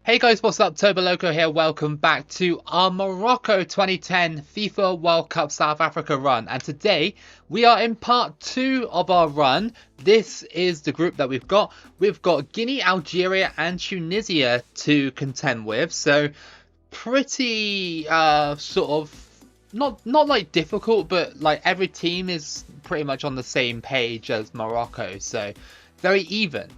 Hey guys, what's up? Toboloco here. Welcome back to our Morocco 2010 FIFA World Cup South Africa run. And today we are in part 2 of our run. This is the group that we've got. We've got Guinea, Algeria and Tunisia to contend with. So pretty sort of not like difficult, but like every team is pretty much on the same page as Morocco. So very even.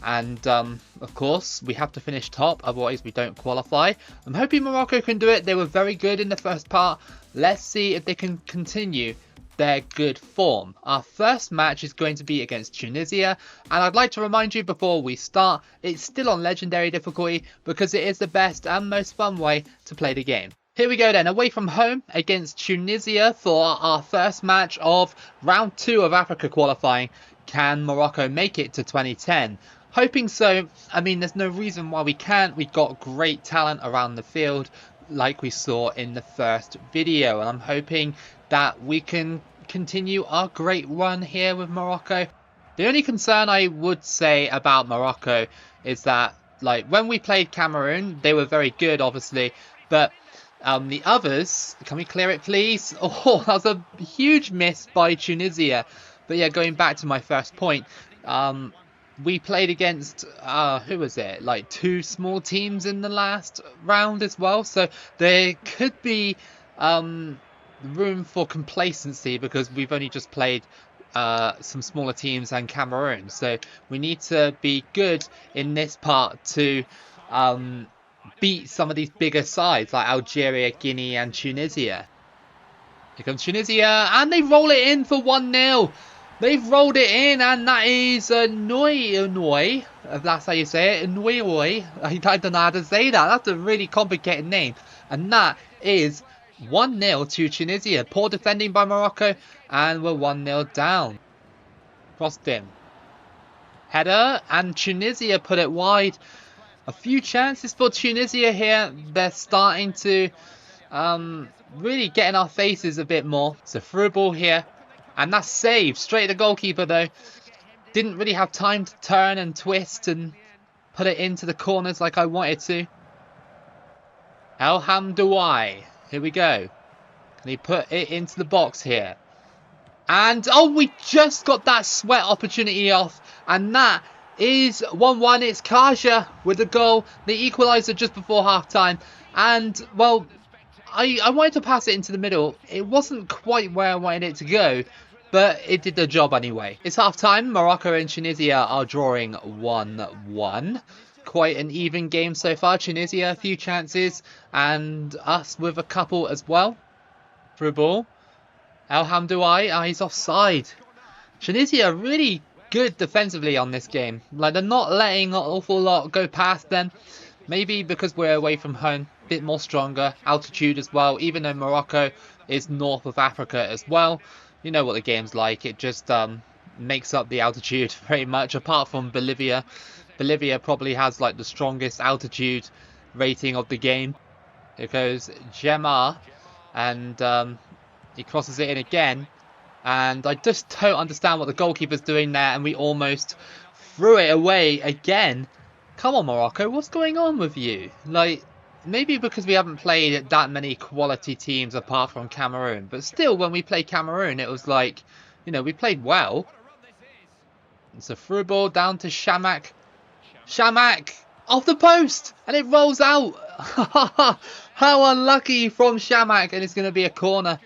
And of course we have to finish top, otherwise we don't qualify. I'm hoping Morocco can do it. They were very good in the first part. Let's see if they can continue their good form. Our first match is going to be against Tunisia, and I'd like to remind you before we start, it's still on legendary difficulty because it is the best and most fun way to play the game. Here we go then, away from home against Tunisia for our first match of round 2 of Africa qualifying. Can Morocco make it to 2010? Hoping so. I mean, there's no reason why we can't. We've got great talent around the field like we saw in the first video, and I'm hoping that we can continue our great run here with Morocco. The only concern I would say about Morocco is that, like, when we played Cameroon, they were very good, obviously, but the others, can we clear it please? Oh, that was a huge miss by Tunisia. But yeah, going back to my first point, we played against, who was it? Like 2 small teams in the last round as well. So there could be room for complacency because we've only just played some smaller teams and Cameroon. So we need to be good in this part to beat some of these bigger sides like Algeria, Guinea and Tunisia. Here comes Tunisia and they roll it in for 1-0. They've rolled it in, and that is Noi, if that's how you say it. Noi. I don't know how to say that. That's a really complicated name. And that is 1-0 to Tunisia. Poor defending by Morocco, and we're 1-0 down. Crossed in. Header, and Tunisia put it wide. A few chances for Tunisia here. They're starting to really get in our faces a bit more. It's a through ball here. And that's saved. Straight at the goalkeeper though. Didn't really have time to turn and twist and put it into the corners like I wanted to. Elhamdoui. Here we go. Can he put it into the box here? And oh, we just got that sweat opportunity off. And that is 1-1. It's Kaja with the goal. The equaliser just before half time. And well, I wanted to pass it into the middle. It wasn't quite where I wanted it to go, but it did the job anyway. It's half time. Morocco and Tunisia are drawing 1-1. Quite an even game so far. Tunisia a few chances and us with a couple as well. Through ball. Elhamdoui, he's offside. Tunisia really good defensively on this game. Like, they're not letting an awful lot go past them. Maybe because we're away from home. Bit more stronger, altitude as well, even though Morocco is north of Africa as well. You know what the game's like, it just makes up the altitude very much, apart from Bolivia. Bolivia probably has like the strongest altitude rating of the game. Here goes Gemma, and he crosses it in again, and I just don't understand what the goalkeeper's doing there, and we almost threw it away again. Come on Morocco, what's going on with you? Like, maybe because we haven't played that many quality teams apart from Cameroon. But still, when we played Cameroon, it was like, you know, we played well. It's a through ball down to Shamak. Shamak! Off the post! And it rolls out! How unlucky from Shamak. And it's going to be a corner.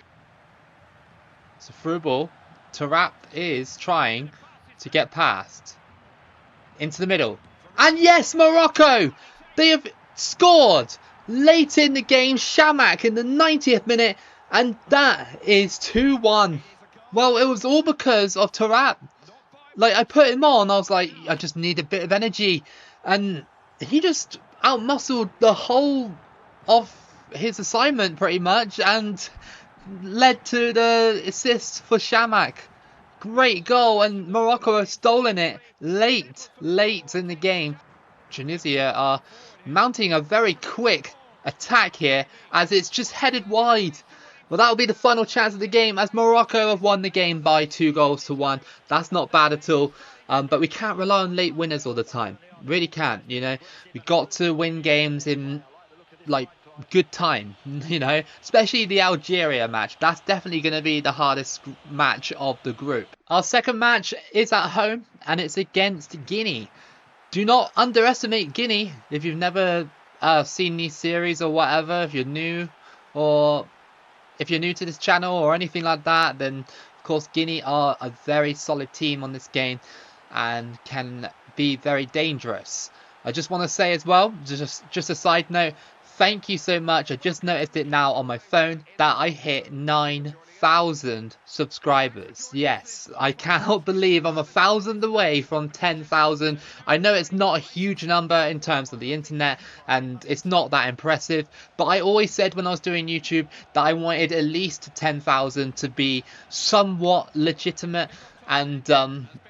It's a through ball. Tarap is trying to get past. Into the middle. And yes, Morocco! They have scored late in the game. Shamak in the 90th minute, and that is 2-1. Well, it was all because of Tarap. Like, I put him on, I was like, I just need a bit of energy, and he just outmuscled the whole of his assignment pretty much and led to the assist for Shamak. Great goal, and Morocco have stolen it late in the game. Tunisia are mounting a very quick attack here as it's just headed wide. Well, that will be the final chance of the game as Morocco have won the game by 2-1. That's not bad at all, but we can't rely on late winners all the time. Really can't, you know. We got to win games in, like, good time, you know. Especially the Algeria match. That's definitely going to be the hardest match of the group. Our second match is at home, and it's against Guinea. Do not underestimate Guinea if you've never seen these series or whatever. If you're new, or if you're new to this channel or anything like that, then of course Guinea are a very solid team on this game and can be very dangerous. I just want to say as well, just a side note, thank you so much. I just noticed it now on my phone that I hit 9,000 subscribers. Yes, I cannot believe I'm 1,000 away from 10,000. I know it's not a huge number in terms of the internet and it's not that impressive, but I always said when I was doing YouTube that I wanted at least 10,000 to be somewhat legitimate. And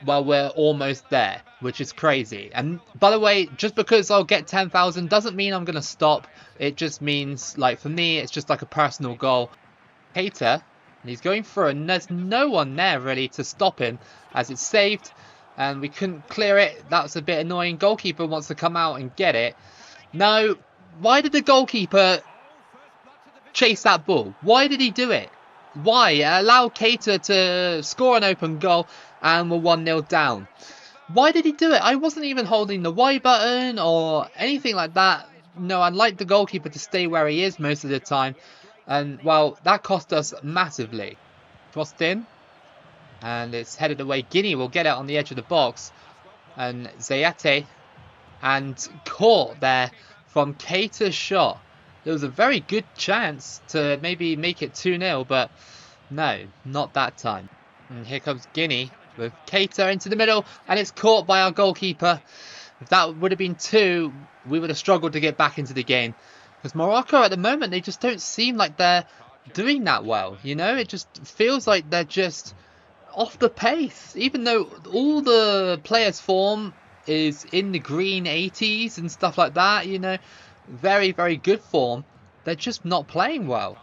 well, we're almost there, which is crazy. And by the way, just because I'll get 10,000 doesn't mean I'm gonna stop. It just means, like, for me, it's just like a personal goal. Hater, and he's going through, and there's no one there really to stop him, as it's saved, and we couldn't clear it. That's a bit annoying. Goalkeeper wants to come out and get it. No, why did the goalkeeper chase that ball? Why did he do it? Why? Allow Keita to score an open goal and we're 1-0 down. Why did he do it? I wasn't even holding the Y button or anything like that. No, I'd like the goalkeeper to stay where he is most of the time. And, well, that cost us massively. Crossed in. And it's headed away. Guinea will get it on the edge of the box. And Zayate. And caught there from Keita's shot. There was a very good chance to maybe make it 2-0, but no, not that time. And here comes Guinea with Keita into the middle, and it's caught by our goalkeeper. If that would have been 2, we would have struggled to get back into the game. Because Morocco at the moment, they just don't seem like they're doing that well, you know? It just feels like they're just off the pace, even though all the players' form is in the green 80s and stuff like that, you know? Very, very good form. They're just not playing well.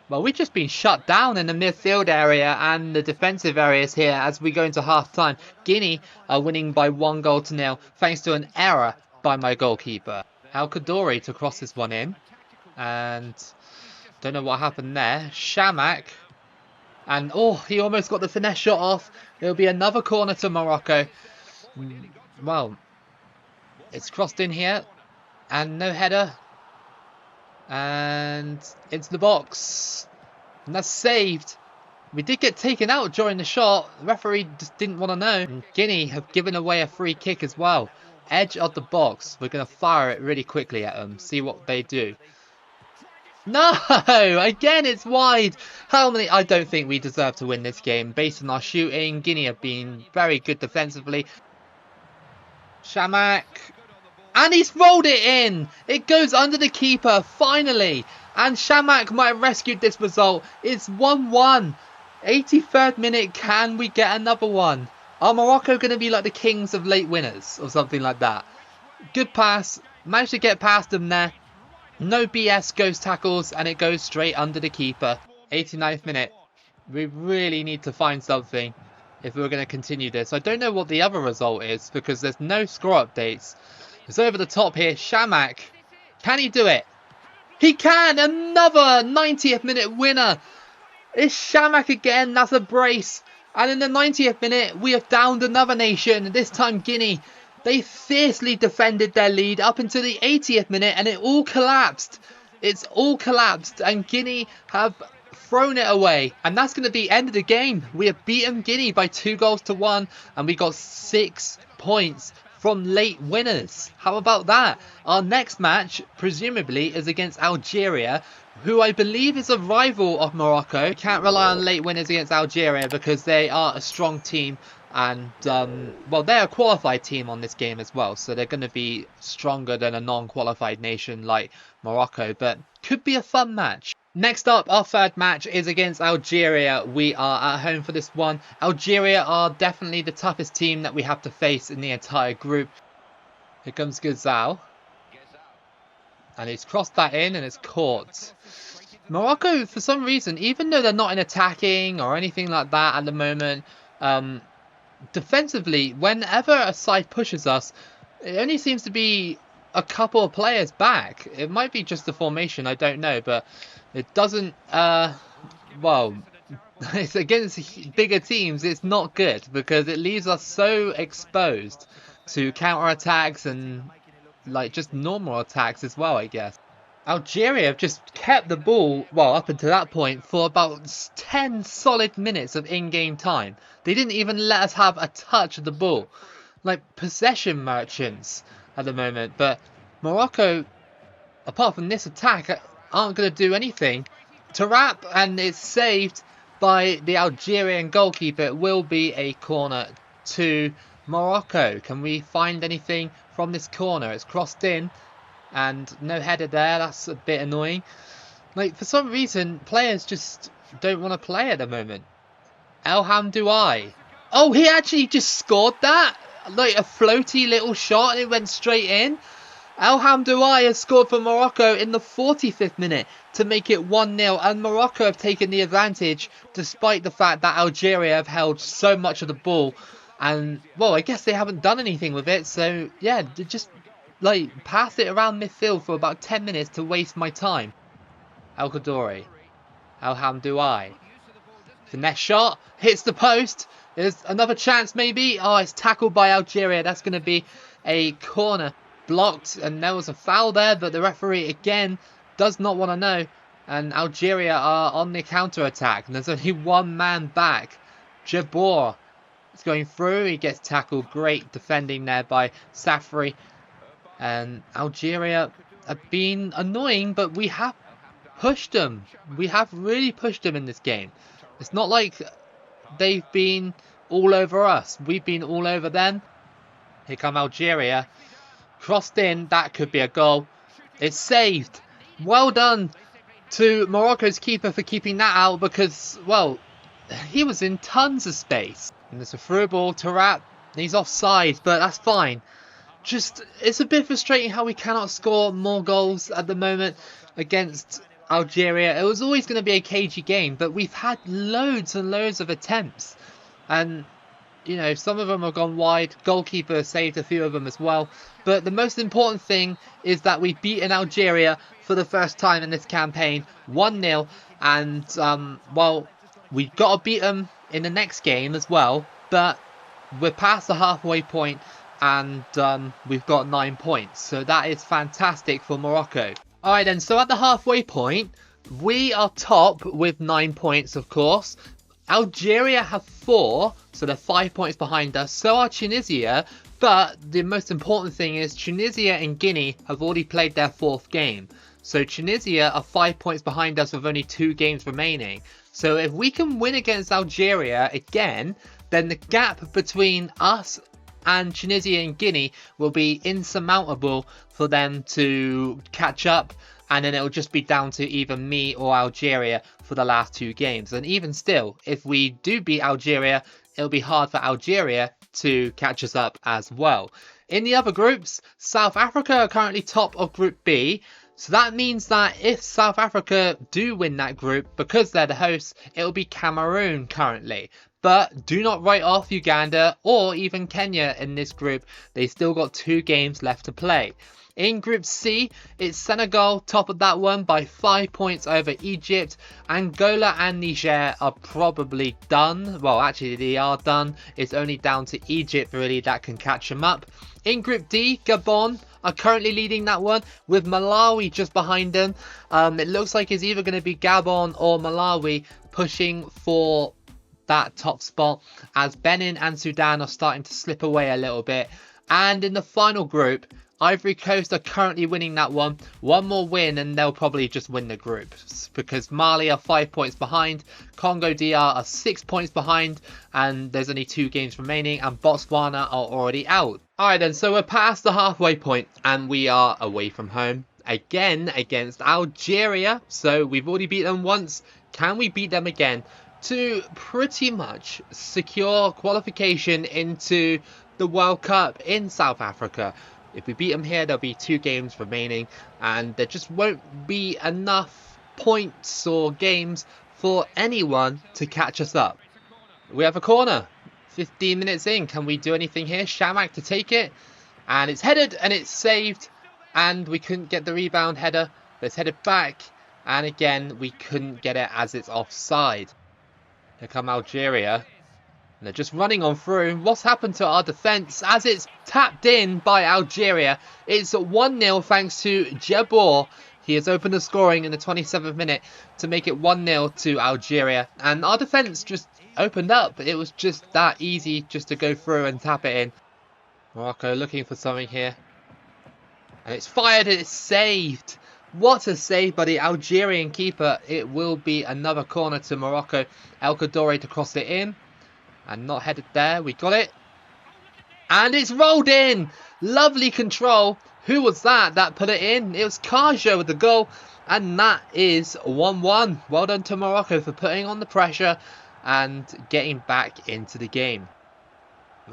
Well, we've just been shut down in the midfield area and the defensive areas here as we go into half-time. Guinea are winning by 1-0 thanks to an error by my goalkeeper. Al Kadori to cross this one in. And don't know what happened there. Shamak. And, oh, he almost got the finesse shot off. It'll be another corner to Morocco. Well, it's crossed in here. And no header. And into the box. And that's saved. We did get taken out during the shot. The referee just didn't want to know. And Guinea have given away a free kick as well. Edge of the box. We're going to fire it really quickly at them. See what they do. No! Again, it's wide. How many? I don't think we deserve to win this game. Based on our shooting, Guinea have been very good defensively. Shamak. And he's rolled it in. It goes under the keeper, finally. And Shamak might have rescued this result. It's 1-1. 83rd minute, can we get another one? Are Morocco going to be like the kings of late winners or something like that? Good pass. Managed to get past them there. No BS ghost tackles and it goes straight under the keeper. 89th minute. We really need to find something if we're going to continue this. I don't know what the other result is because there's no score updates. It's over the top here. Shamak. Can he do it? He can! Another 90th minute winner. It's Shamak again. That's a brace. And in the 90th minute, we have downed another nation. This time Guinea. They fiercely defended their lead up until the 80th minute and it all collapsed. It's all collapsed and Guinea have thrown it away. And that's going to be the end of the game. We have beaten Guinea by 2-1 and we got 6 points from late winners. How about that? Our next match, presumably, is against Algeria, who I believe is a rival of Morocco. Can't rely on late winners against Algeria because they are a strong team and, well, they're a qualified team on this game as well, so they're going to be stronger than a non-qualified nation like Morocco, but could be a fun match. Next up, our third match is against Algeria. We are at home for this one. Algeria are definitely the toughest team that we have to face in the entire group. Here comes Ghazal. And he's crossed that in and it's caught. Morocco, for some reason, even though they're not in attacking or anything like that at the moment, defensively, whenever a side pushes us, It only seems to be a couple of players back. It might be just the formation, I don't know, but it doesn't, well, it's against bigger teams, it's not good because it leaves us so exposed to counter-attacks and like just normal attacks as well, I guess. Algeria have just kept the ball, well, up until that point, for about 10 solid minutes of in-game time. They didn't even let us have a touch of the ball. Like possession merchants at the moment. But Morocco, apart from this attack, aren't going to do anything. Tarap, and it's saved by the Algerian goalkeeper. It will be a corner to Morocco. Can we find anything from this corner? It's crossed in. And no header there, that's a bit annoying. Like, for some reason, players just don't want to play at the moment. Elhamdoui. Oh, he actually just scored that? Like a floaty little shot and it went straight in? Elhamdoui has scored for Morocco in the 45th minute to make it 1-0. And Morocco have taken the advantage despite the fact that Algeria have held so much of the ball. And, well, I guess they haven't done anything with it. So, yeah, they just like pass it around midfield for about 10 minutes to waste my time. El Kaddouri. Elhamdoui. Finesse shot. Hits the post. There's another chance maybe. Oh, it's tackled by Algeria. That's going to be a corner. Blocked. And there was a foul there. But the referee again does not want to know. And Algeria are on the counter-attack. And there's only one man back. Jabor is going through. He gets tackled. Great defending there by Safri. And Algeria have been annoying, but we have pushed them. We have really pushed them in this game. It's not like they've been all over us. We've been all over them. Here come Algeria. Crossed in. That could be a goal. It's saved. Well done to Morocco's keeper for keeping that out because, well, he was in tons of space. And there's a through ball to Rat. He's offside, but that's fine. Just, it's a bit frustrating how we cannot score more goals at the moment against Algeria. It was always going to be a cagey game, but we've had loads and loads of attempts. And, you know, some of them have gone wide. Goalkeeper saved a few of them as well. But the most important thing is that we've beaten Algeria for the first time in this campaign, 1-0. And, well, we've got to beat them in the next game as well. But we're past the halfway point. And we've got 9 points. So that is fantastic for Morocco. Alright then, so at the halfway point, we are top with 9 points, of course. Algeria have 4, so they're 5 points behind us. So are Tunisia. But the most important thing is Tunisia and Guinea have already played their 4th game. So Tunisia are 5 points behind us with only 2 games remaining. So if we can win against Algeria again, then the gap between us and Tunisia and Guinea will be insurmountable for them to catch up, and then it'll just be down to either me or Algeria for the last 2 games. And even still, if we do beat Algeria, it'll be hard for Algeria to catch us up as well. In the other groups, South Africa are currently top of Group B. So that means that if South Africa do win that group, because they're the hosts, it'll be Cameroon currently. But do not write off Uganda or even Kenya in this group. They still got 2 games left to play. In Group C, it's Senegal top of that one by 5 points over Egypt. Angola and Niger are probably done. Well, actually they are done. It's only down to Egypt really that can catch them up. In Group D, Gabon are currently leading that one with Malawi just behind them. It looks like it's either going to be Gabon or Malawi pushing for that top spot, as Benin and Sudan are starting to slip away a little bit. And in the final group, Ivory Coast are currently winning that one. One more win and they'll probably just win the group, because Mali are 5 points behind, Congo DR are 6 points behind, and there's only 2 games remaining, and Botswana are already out. Alright then, so we're past the halfway point and we are away from home again against Algeria. So we've already beat them once. Can we beat them again to pretty much secure qualification into the World Cup in South Africa? If we beat them here, there'll be 2 games remaining, and there just won't be enough points or games for anyone to catch us up. We have a corner. 15 minutes in. Can we do anything here? Shamak to take it. And it's headed and it's saved. And we couldn't get the rebound header. But it's headed back. And again, we couldn't get it as it's offside. Here come Algeria. And they're just running on through. What's happened to our defence? As it's tapped in by Algeria. It's 1-0 thanks to Jabor. He has opened the scoring in the 27th minute to make it 1-0 to Algeria. And our defence just opened up. It was just that easy just to go through and tap it in. Morocco looking for something here. And it's fired and it's saved. What a save by the Algerian keeper. It will be another corner to Morocco. El Kaddouri to cross it in. And not headed there. We got it. And it's rolled in. Lovely control. Who was that put it in? It was Kajo with the goal. And that is 1-1. Well done to Morocco for putting on the pressure and getting back into the game.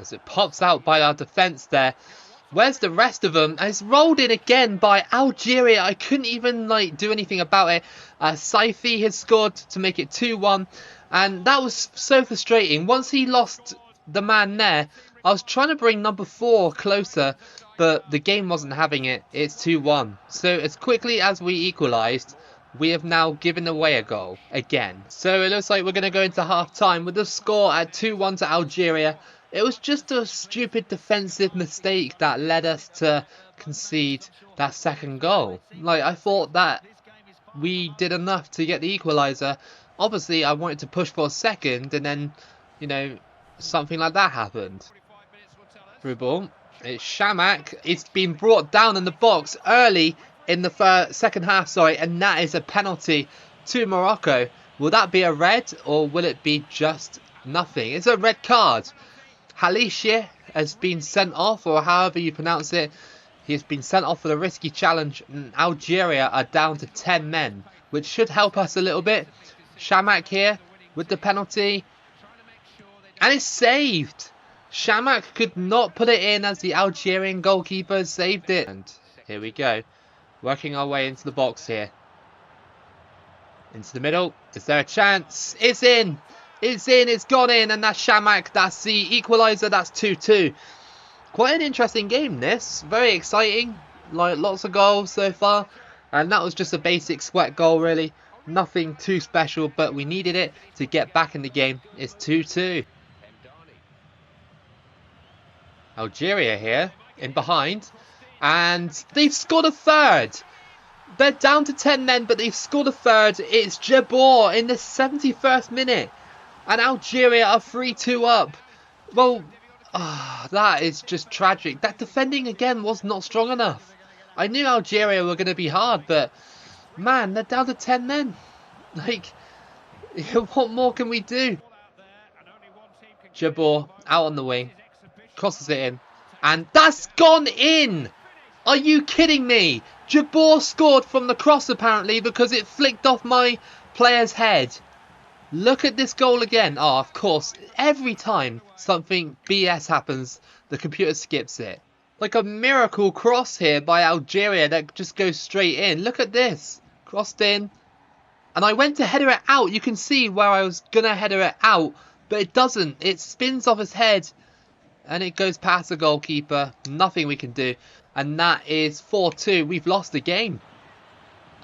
As it pops out by our defence there. Where's the rest of them? And it's rolled in again by Algeria. I couldn't even do anything about it. Saifi has scored to make it 2-1. And that was so frustrating. Once he lost the man there, I was trying to bring number 4 closer. But the game wasn't having it. It's 2-1. So as quickly as we equalised, we have now given away a goal again. So it looks like we're going to go into half-time with the score at 2-1 to Algeria. It was just a stupid defensive mistake that led us to concede that second goal. I thought that we did enough to get the equaliser. Obviously, I wanted to push for a second, and then, something like that happened. Through ball. It's Shamak. It's been brought down in the box early in the second half, and that is a penalty to Morocco. Will that be a red, or will it be just nothing? It's a red card. Halishir has been sent off, or however you pronounce it. He has been sent off for the risky challenge, and Algeria are down to 10 men, which should help us a little bit. Shamak here with the penalty, and it's saved. Shamak could not put it in as the Algerian goalkeeper saved it. And here we go, working our way into the box here. Into the middle. Is there a chance? It's in. It's in. It's gone in. And that's Shamak. That's the equaliser. That's 2-2. Quite an interesting game, this. Very exciting. Lots of goals so far. And that was just a basic sweat goal, really. Nothing too special, but we needed it to get back in the game. It's 2-2. Algeria here in behind, and they've scored a third. They're down to 10 men, but they've scored a third. It's Jabor in the 71st minute, and Algeria are 3-2 up. Well, that is just tragic. That defending again was not strong enough. I knew Algeria were going to be hard, but man, they're down to 10 men. What more can we do? Jabor out on the wing. Crosses it in. And that's gone in! Are you kidding me? Jabor scored from the cross apparently because it flicked off my player's head. Look at this goal again. Oh, of course. Every time something BS happens, the computer skips it. Like a miracle cross here by Algeria that just goes straight in. Look at this. Crossed in. And I went to header it out. You can see where I was going to header it out. But it doesn't. It spins off his head. And it goes past the goalkeeper. Nothing we can do. And that is 4-2. We've lost the game.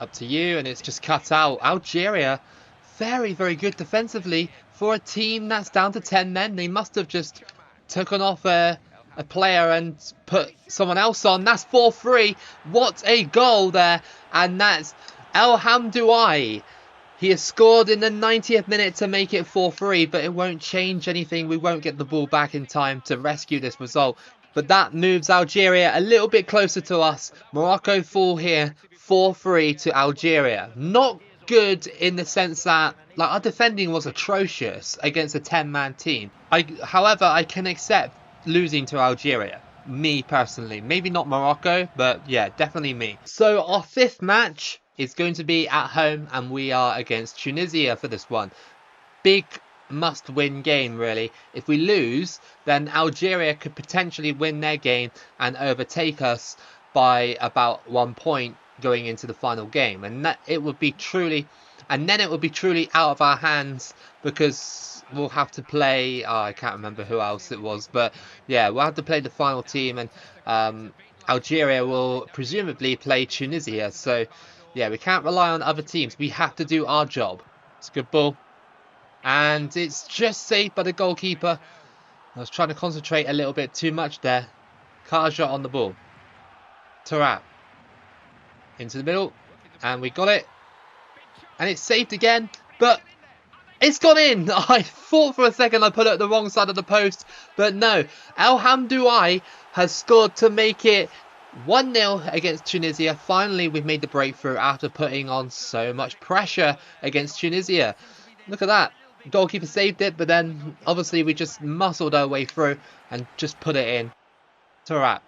Up to you. And it's just cut out. Algeria, very, very good defensively. For a team that's down to 10 men. They must have just taken off a player and put someone else on. That's 4-3. What a goal there. And that's El Hamdoui. He has scored in the 90th minute to make it 4-3, but it won't change anything. We won't get the ball back in time to rescue this result. But that moves Algeria a little bit closer to us. Morocco fall here 4-3 to Algeria. Not good in the sense that our defending was atrocious against a 10-man team. However, I can accept losing to Algeria. Me personally. Maybe not Morocco, but yeah, definitely me. So our 5th match is going to be at home, and we are against Tunisia for this one. Big must-win game, really. If we lose, then Algeria could potentially win their game and overtake us by about 1 point going into the final game, and then it would be truly out of our hands, because we'll have to play, I can't remember who else it was, but yeah, we'll have to play the final team, and Algeria will presumably play Tunisia. So yeah, we can't rely on other teams. We have to do our job. It's a good ball. And it's just saved by the goalkeeper. I was trying to concentrate a little bit too much there. Kaja on the ball. Tarat. Into the middle. And we got it. And it's saved again. But it's gone in. I thought for a second I put it at the wrong side of the post. But no. El Hamdoui has scored to make it 1-0 against Tunisia. Finally, we've made the breakthrough after putting on so much pressure against Tunisia. Look at that. Goalkeeper saved it, but then obviously we just muscled our way through and just put it in. Tarat.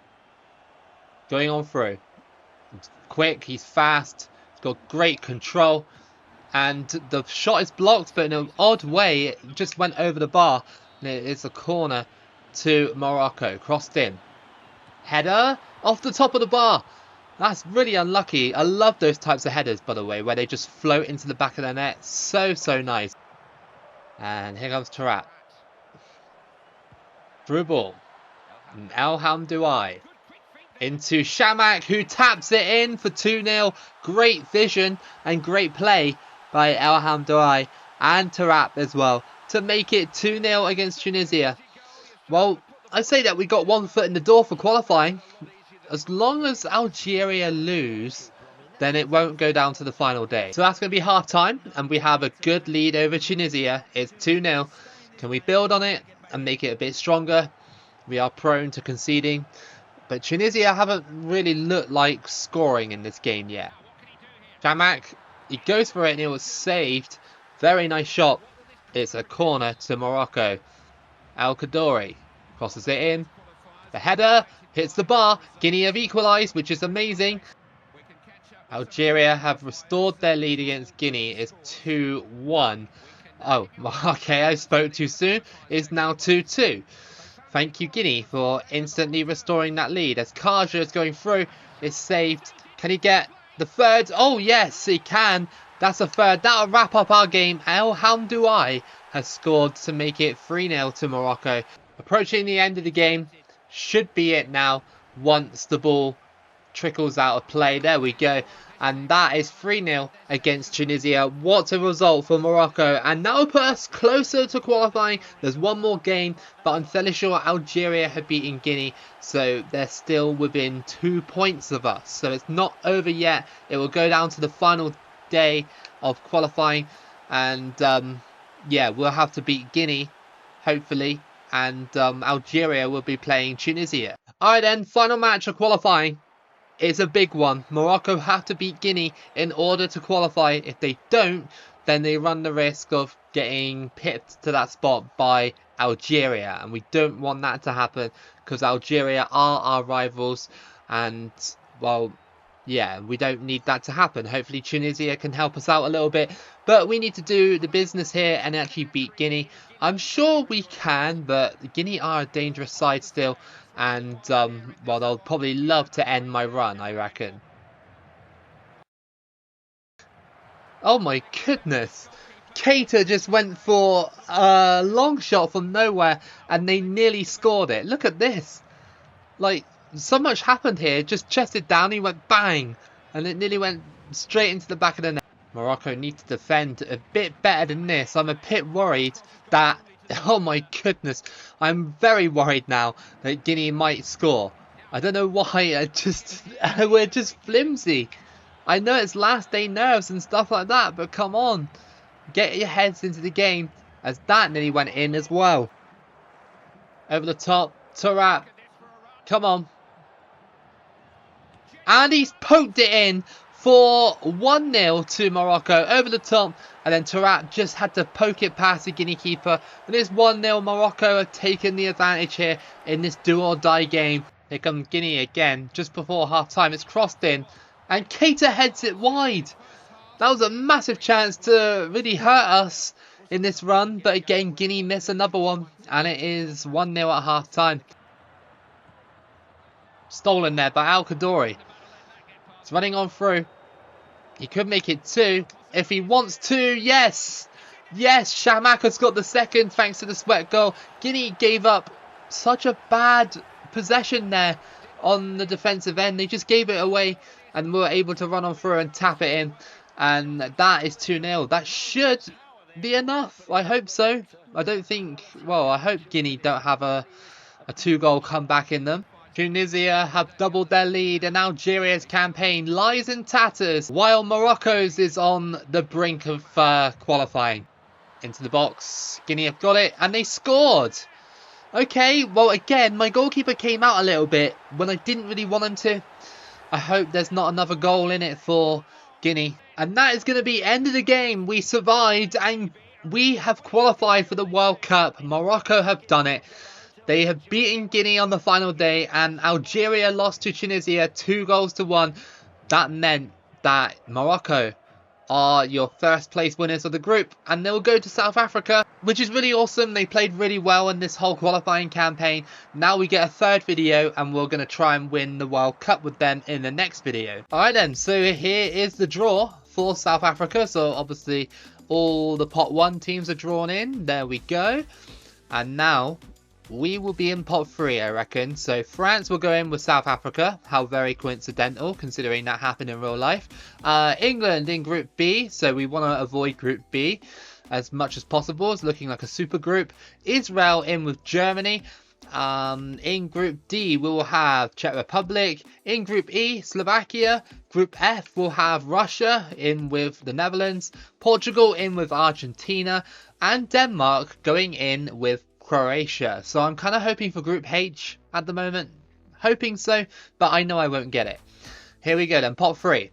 Going on through. He's quick, he's fast, he's got great control. And the shot is blocked, but in an odd way, it just went over the bar. And it's a corner to Morocco. Crossed in. Header off the top of the bar. That's really unlucky. I love those types of headers, by the way, where they just float into the back of the net. So nice. And here comes Tarat. Through ball. And El Hamdoui. Into Shamak, who taps it in for 2-0. Great vision and great play by El Hamdoui and Tarat as well to make it 2-0 against Tunisia. Well, I say that we got one foot in the door for qualifying. As long as Algeria lose, then it won't go down to the final day. So that's going to be half time, and we have a good lead over Tunisia. It's 2-0. Can we build on it and make it a bit stronger? We are prone to conceding, but Tunisia haven't really looked like scoring in this game yet. Shamak, he goes for it and it was saved. Very nice shot. It's a corner to Morocco. Al Kadori crosses it in. The header hits the bar. Guinea have equalised, which is amazing. Algeria have restored their lead against Guinea. It's 2-1. Oh, okay, I spoke too soon. It's now 2-2. Thank you, Guinea, for instantly restoring that lead. As Kaja is going through, it's saved. Can he get the third? Oh, yes, he can. That's a third. That'll wrap up our game. El Hamdoui has scored to make it 3-0 to Morocco. Approaching the end of the game. Should be it now once the ball trickles out of play. There we go. And that is 3-0 against Tunisia. What a result for Morocco. And that will put us closer to qualifying. There's one more game, but I'm fairly sure Algeria have beaten Guinea. So they're still within 2 points of us. So it's not over yet. It will go down to the final day of qualifying. And yeah, we'll have to beat Guinea, hopefully. And Algeria will be playing Tunisia. Alright then, final match of qualifying. It's a big one. Morocco have to beat Guinea in order to qualify. If they don't, then they run the risk of getting pipped to that spot by Algeria. And we don't want that to happen because Algeria are our rivals. And, well, yeah, we don't need that to happen. Hopefully Tunisia can help us out a little bit. But we need to do the business here and actually beat Guinea. I'm sure we can, but Guinea are a dangerous side still. And, well, they'll probably love to end my run, I reckon. Oh my goodness. Keita just went for a long shot from nowhere and they nearly scored it. Look at this. Like, so much happened here. Just chested down, he went bang. And it nearly went straight into the back of the net. Morocco need to defend a bit better than this. I'm a bit worried that... Oh my goodness, I'm very worried now that Guinea might score. I don't know why, we're just flimsy. I know it's last day nerves and stuff like that, but come on. Get your heads into the game, as that nearly went in as well. Over the top, Tarat. Come on. And he's poked it in for 1-0 to Morocco. Over the top. And then Tarat just had to poke it past the Guinea keeper. And it's 1-0. Morocco have taken the advantage here in this do or die game. Here comes Guinea again just before half time. It's crossed in. And Keita heads it wide. That was a massive chance to really hurt us in this run. But again, Guinea missed another one. And it is 1-0 at half time. Stolen there by Al Kadori. It's running on through. He could make it 2. If he wants to, yes! Yes, Shamak has got the second thanks to the sweat goal. Guinea gave up such a bad possession there on the defensive end. They just gave it away and were able to run on through and tap it in. And that is 2-0. That should be enough. I hope so. I don't think... Well, I hope Guinea don't have a 2-goal comeback in them. Tunisia have doubled their lead and Algeria's campaign lies in tatters while Morocco's is on the brink of qualifying. Into the box, Guinea have got it and they scored. Okay, well again, my goalkeeper came out a little bit when I didn't really want him to. I hope there's not another goal in it for Guinea. And that is going to be end of the game. We survived and we have qualified for the World Cup. Morocco have done it. They have beaten Guinea on the final day and Algeria lost to Tunisia 2-1. That meant that Morocco are your first place winners of the group and they'll go to South Africa, which is really awesome. They played really well in this whole qualifying campaign. Now we get a third video and we're going to try and win the World Cup with them in the next video. Alright then, so here is the draw for South Africa. So obviously all the pot 1 teams are drawn in. There we go. And now we will be in pot 3, I reckon. So France will go in with South Africa. How very coincidental, considering that happened in real life. England in Group B. So we want to avoid Group B as much as possible. It's looking like a super group. Israel in with Germany. In Group D, we will have Czech Republic. In Group E, Slovakia. Group F, we'll have Russia in with the Netherlands. Portugal in with Argentina. And Denmark going in with Croatia. So I'm kind of hoping for Group H at the moment. Hoping so, but I know I won't get it. Here we go then, pot 3.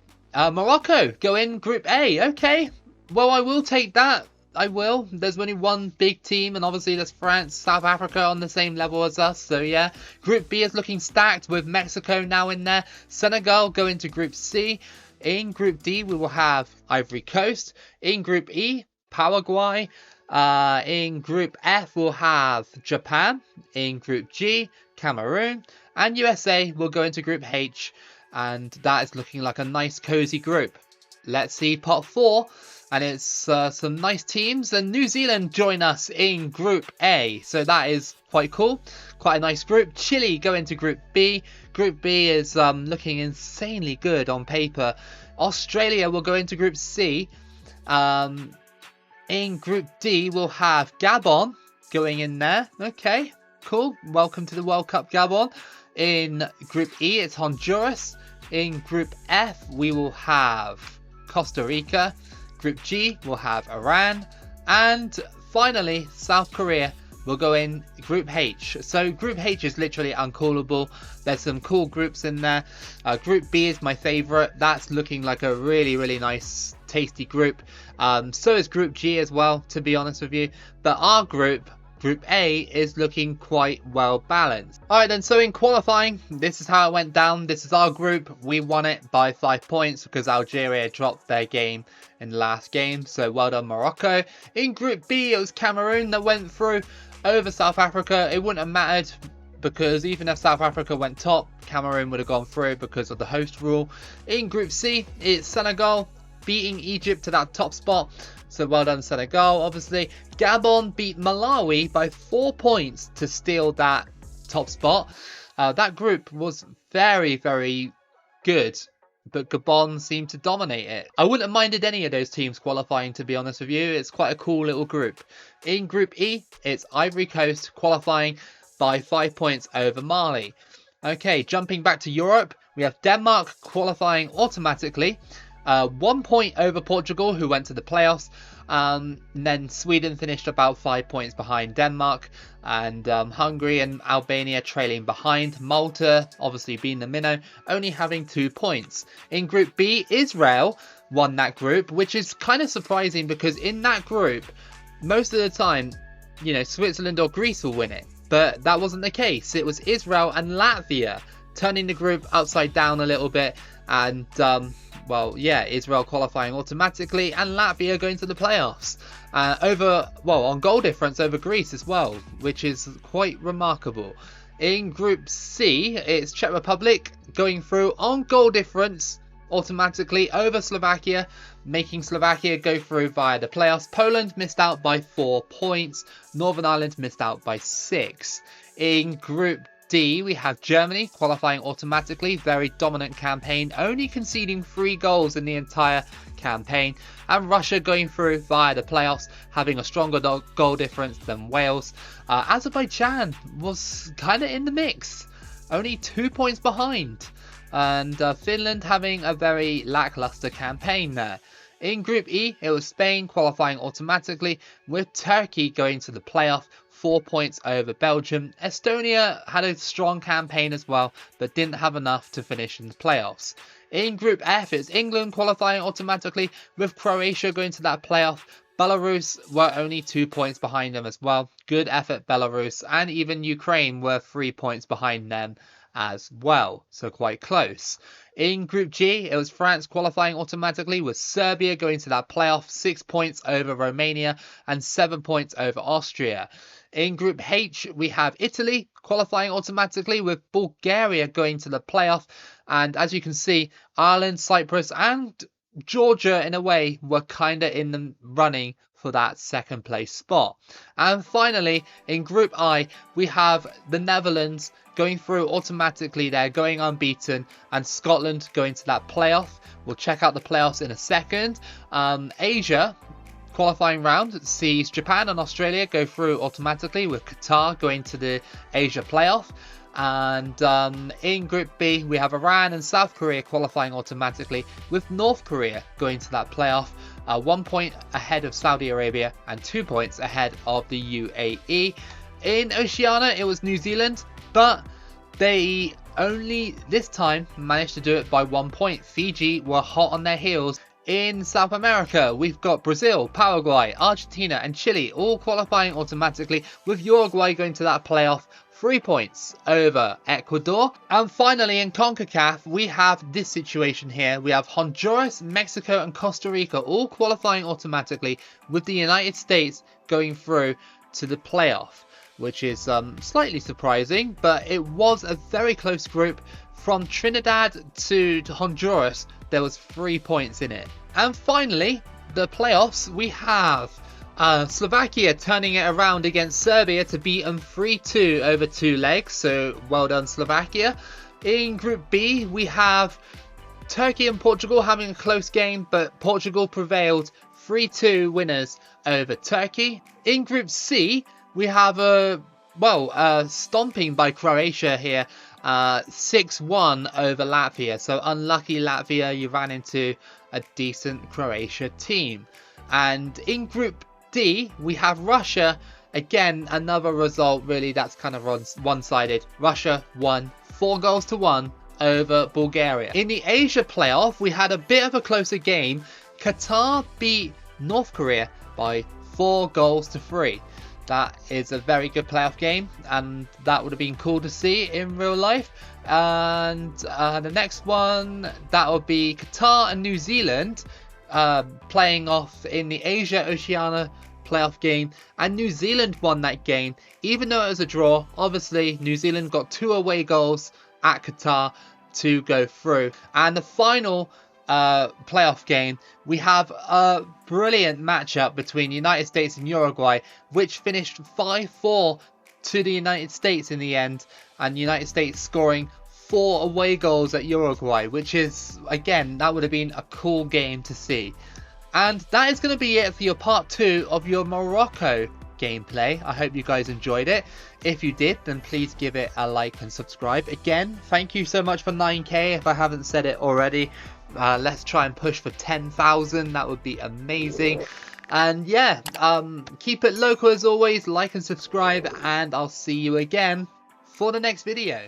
Morocco go in Group A. Okay, well I will take that. I will. There's only one big team and obviously there's France, South Africa on the same level as us. So yeah, Group B is looking stacked with Mexico now in there. Senegal go into Group C. In Group D we will have Ivory Coast. In Group E, Paraguay. In Group F we'll have Japan. In Group G, Cameroon. And USA will go into Group H. And that is looking like a nice cozy group. Let's see pot 4. And it's some nice teams. And New Zealand join us in Group A. So that is quite cool. Quite a nice group. Chile go into Group B. Group B is looking insanely good on paper. Australia will go into Group C. In Group D, we'll have Gabon going in there. Okay, cool. Welcome to the World Cup, Gabon. In Group E, it's Honduras. In Group F, we will have Costa Rica. Group G, we'll have Iran. And finally, South Korea will go in Group H. So Group H is literally uncallable. There's some cool groups in there. Group B is my favourite. That's looking like a really, really nice, tasty group. So is Group G as well, to be honest with you. But our group, Group A, is looking quite well balanced. Alright then, so in qualifying, this is how it went down. This is our group. We won it by 5 points because Algeria dropped their game in the last game. So well done, Morocco. In Group B, it was Cameroon that went through over South Africa. It wouldn't have mattered because even if South Africa went top, Cameroon would have gone through because of the host rule. In Group C, it's Senegal beating Egypt to that top spot. So well done, Senegal. Obviously, Gabon beat Malawi by 4 points to steal that top spot. That group was very, very good, but Gabon seemed to dominate it. I wouldn't have minded any of those teams qualifying, to be honest with you. It's quite a cool little group. In Group E, it's Ivory Coast qualifying by 5 points over Mali. Okay, jumping back to Europe, we have Denmark qualifying automatically. 1 point over Portugal, who went to the playoffs. And then Sweden finished about 5 points behind Denmark. And Hungary and Albania trailing behind. Malta, obviously being the minnow, only having 2 points. In Group B, Israel won that group, which is kind of surprising because in that group, most of the time, you know, Switzerland or Greece will win it. But that wasn't the case. It was Israel and Latvia turning the group upside down a little bit. And well, yeah, Israel qualifying automatically and Latvia going to the playoffs on goal difference over Greece as well, which is quite remarkable. In Group C, it's Czech Republic going through on goal difference automatically over Slovakia, making Slovakia go through via the playoffs. Poland missed out by 4 points. Northern Ireland missed out by 6. In Group D, we have Germany qualifying automatically. Very dominant campaign, only conceding 3 goals in the entire campaign. And Russia going through via the playoffs, having a stronger goal difference than Wales. Azerbaijan was kind of in the mix, only 2 points behind. And Finland having a very lackluster campaign there. In Group E, it was Spain qualifying automatically, with Turkey going to the playoff, 4 points over Belgium. Estonia had a strong campaign as well, but didn't have enough to finish in the playoffs. In Group F, it's England qualifying automatically, with Croatia going to that playoff. Belarus were only 2 points behind them as well. Good effort, Belarus, and even Ukraine were 3 points behind them as well, so quite close. In Group G, it was France qualifying automatically, with Serbia going to that playoff, 6 points over Romania and 7 points over Austria. In Group H, we have Italy qualifying automatically, with Bulgaria going to the playoff. And as you can see, Ireland, Cyprus and Georgia, in a way, were kind of in the running for that second place spot. And finally, in Group I, we have the Netherlands going through automatically there, going unbeaten, and Scotland going to that playoff. We'll check out the playoffs in a second. Asia qualifying round sees Japan and Australia go through automatically, with Qatar going to the Asia playoff. And in Group B, we have Iran and South Korea qualifying automatically, with North Korea going to that playoff, 1 point ahead of Saudi Arabia and 2 points ahead of the UAE. In Oceania, it was New Zealand, but they only this time managed to do it by 1 point. Fiji were hot on their heels. In South America, we've got Brazil, Paraguay, Argentina and Chile all qualifying automatically, with Uruguay going to that playoff, 3 points over Ecuador. And finally, in CONCACAF, we have this situation here. We have Honduras, Mexico and Costa Rica all qualifying automatically, with the United States going through to the playoff, which is slightly surprising, but it was a very close group. From Trinidad to Honduras, there was 3 points in it. And finally, the playoffs, we have Slovakia turning it around against Serbia to beat them 3-2 over 2 legs, so well done Slovakia. In Group B, we have Turkey and Portugal having a close game, but Portugal prevailed, 3-2 winners over Turkey. In Group C, we have a stomping by Croatia here, 6-1 over Latvia. So unlucky Latvia, you ran into a decent Croatia team. And in Group D, we have Russia. Again, another result really that's kind of one-sided. Russia won 4-1 over Bulgaria. In the Asia playoff, we had a bit of a closer game. Qatar beat North Korea by 4-3. That is a very good playoff game, and that would have been cool to see in real life. And the next one, that would be Qatar and New Zealand playing off in the Asia-Oceania playoff game, and New Zealand won that game, even though it was a draw. Obviously, New Zealand got 2 away goals at Qatar to go through. And the final playoff game, we have a brilliant matchup between United States and Uruguay, which finished 5-4 to the United States in the end, and United States scoring 4 away goals at Uruguay, which is, again, that would have been a cool game to see. And that is going to be it for your part 2 of your Morocco gameplay. I hope you guys enjoyed it. If you did, then please give it a like and subscribe. Again, thank you so much for 9k if I haven't said it already. Let's try and push for 10,000. That would be amazing. And yeah, keep it local as always. Like and subscribe, and I'll see you again for the next video.